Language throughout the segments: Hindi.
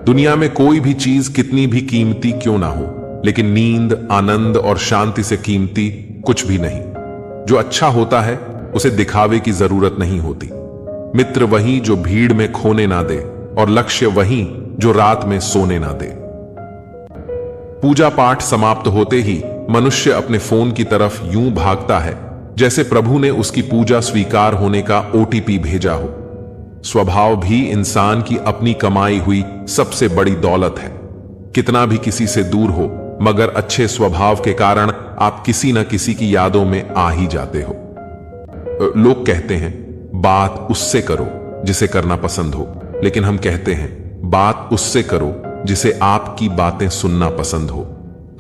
दुनिया में कोई भी चीज कितनी भी कीमती क्यों ना हो, लेकिन नींद, आनंद और शांति से कीमती कुछ भी नहीं। जो अच्छा होता है उसे दिखावे की जरूरत नहीं होती। मित्र वही जो भीड़ में खोने ना दे, और लक्ष्य वही जो रात में सोने ना दे। पूजा पाठ समाप्त होते ही मनुष्य अपने फोन की तरफ यूं भागता है जैसे प्रभु ने उसकी पूजा स्वीकार होने का ओटीपी भेजा हो। स्वभाव भी इंसान की अपनी कमाई हुई सबसे बड़ी दौलत है। कितना भी किसी से दूर हो, मगर अच्छे स्वभाव के कारण आप किसी न किसी की यादों में आ ही जाते हो। लोग कहते हैं बात उससे करो जिसे करना पसंद हो, लेकिन हम कहते हैं बात उससे करो जिसे आपकी बातें सुनना पसंद हो।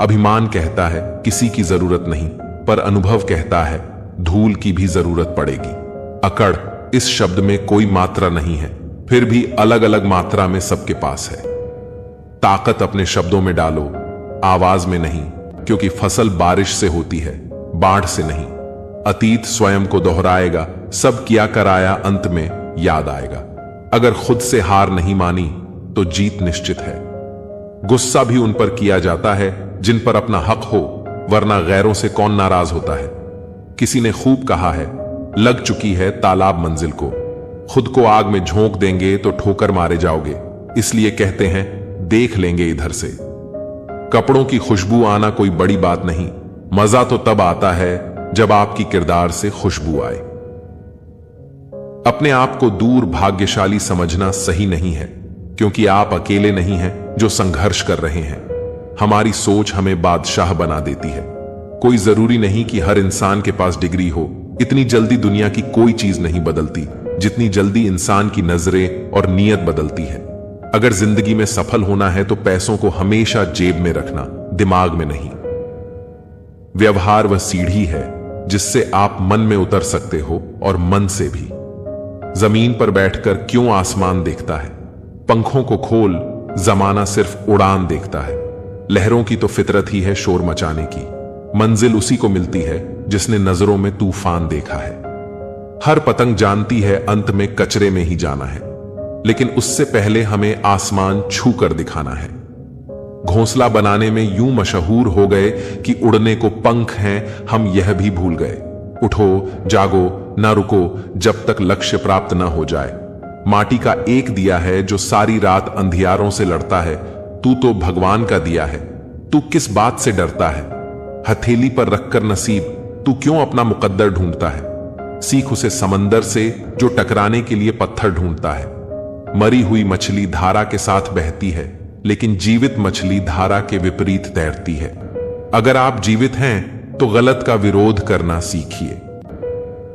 अभिमान कहता है किसी की जरूरत नहीं, पर अनुभव कहता है धूल की भी जरूरत पड़ेगी। अकड़ इस शब्द में कोई मात्रा नहीं है, फिर भी अलग अलग मात्रा में सबके पास है। ताकत अपने शब्दों में डालो, आवाज में नहीं, क्योंकि फसल बारिश से होती है, बाढ़ से नहीं। अतीत स्वयं को दोहराएगा, सब किया कराया अंत में याद आएगा। अगर खुद से हार नहीं मानी तो जीत निश्चित है। गुस्सा भी उन पर किया जाता है जिन पर अपना हक हो, वरना गैरों से कौन नाराज होता है। किसी ने खूब कहा है, लग चुकी है तालाब मंजिल को, खुद को आग में झोंक देंगे तो ठोकर मारे जाओगे, इसलिए कहते हैं देख लेंगे इधर से। कपड़ों की खुशबू आना कोई बड़ी बात नहीं, मजा तो तब आता है जब आपकी किरदार से खुशबू आए। अपने आप को दूर भाग्यशाली समझना सही नहीं है, क्योंकि आप अकेले नहीं हैं जो संघर्ष कर रहे हैं। हमारी सोच हमें बादशाह बना देती है। कोई जरूरी नहीं कि हर इंसान के पास डिग्री हो। इतनी जल्दी दुनिया की कोई चीज नहीं बदलती जितनी जल्दी इंसान की नजरें और नीयत बदलती है। अगर जिंदगी में सफल होना है तो पैसों को हमेशा जेब में रखना, दिमाग में नहीं। व्यवहार वह सीढ़ी है जिससे आप मन में उतर सकते हो, और मन से भी। जमीन पर बैठकर क्यों आसमान देखता है? पंखों को खोल, जमाना सिर्फ उड़ान देखता है। लहरों की तो फितरत ही है शोर मचाने की। मंजिल उसी को मिलती है जिसने नजरों में तूफान देखा है। हर पतंग जानती है अंत में कचरे में ही जाना है, लेकिन उससे पहले हमें आसमान छू कर दिखाना है। घोंसला बनाने में यूं मशहूर हो गए कि उड़ने को पंख हैं, हम यह भी भूल गए। उठो, जागो, ना रुको जब तक लक्ष्य प्राप्त ना हो जाए। माटी का एक दिया है जो सारी रात अंधियारों से लड़ता है। तू तो भगवान का दिया है, तू किस बात से डरता है? हथेली पर रखकर नसीब तू क्यों अपना मुकद्दर ढूंढता है? सीख उसे समंदर से जो टकराने के लिए पत्थर ढूंढता है। मरी हुई मछली धारा के साथ बहती है, लेकिन जीवित मछली धारा के विपरीत तैरती है। अगर आप जीवित हैं तो गलत का विरोध करना सीखिए।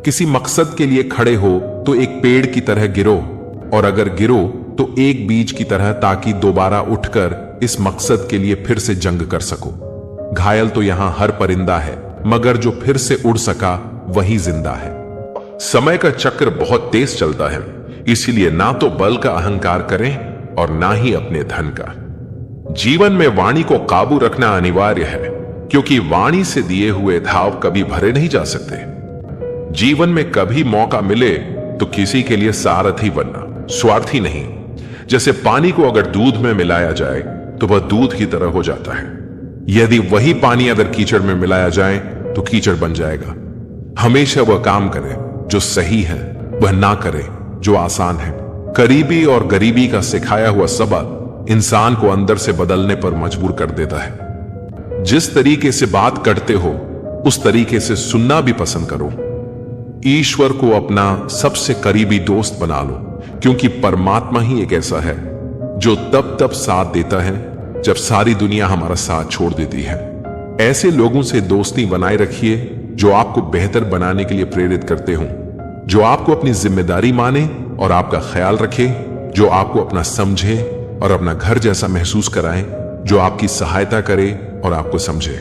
किसी मकसद के लिए खड़े हो तो एक पेड़ की तरह गिरो, और अगर गिरो तो एक बीज की तरह, ताकि दोबारा उठकर इस मकसद के लिए फिर से जंग कर सको। घायल तो यहां हर परिंदा है, मगर जो फिर से उड़ सका वही जिंदा है। समय का चक्र बहुत तेज चलता है, इसीलिए ना तो बल का अहंकार करें और ना ही अपने धन का। जीवन में वाणी को काबू रखना अनिवार्य है, क्योंकि वाणी से दिए हुए धाव कभी भरे नहीं जा सकते। जीवन में कभी मौका मिले तो किसी के लिए सारथी बनना, स्वार्थी नहीं। जैसे पानी को अगर दूध में मिलाया जाए तो वह दूध की तरह हो जाता है, यदि वही पानी अगर कीचड़ में मिलाया जाए तो कीचड़ बन जाएगा। हमेशा वह काम करे जो सही है, वह ना करे जो आसान है। करीबी और गरीबी का सिखाया हुआ सबक इंसान को अंदर से बदलने पर मजबूर कर देता है। जिस तरीके से बात करते हो उस तरीके से सुनना भी पसंद करो। ईश्वर को अपना सबसे करीबी दोस्त बना लो, क्योंकि परमात्मा ही एक ऐसा है जो तब तब साथ देता है जब सारी दुनिया हमारा साथ छोड़ देती है। ऐसे लोगों से दोस्ती बनाए रखिए जो आपको बेहतर बनाने के लिए प्रेरित करते हों, जो आपको अपनी जिम्मेदारी माने और आपका ख्याल रखे, जो आपको अपना समझे और अपना घर जैसा महसूस कराए, जो आपकी सहायता करे और आपको समझे।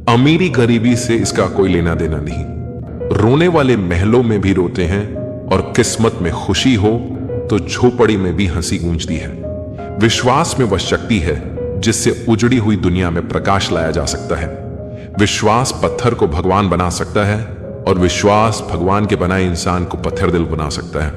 अमीरी गरीबी से इसका कोई लेना देना नहीं। रोने वाले महलों में भी रोते हैं, और किस्मत में खुशी हो तो झोपड़ी में भी हंसी गूंजती है। विश्वास में वह शक्ति है जिससे उजड़ी हुई दुनिया में प्रकाश लाया जा सकता है। विश्वास पत्थर को भगवान बना सकता है, और विश्वास भगवान के बनाए इंसान को पत्थर दिल बना सकता है।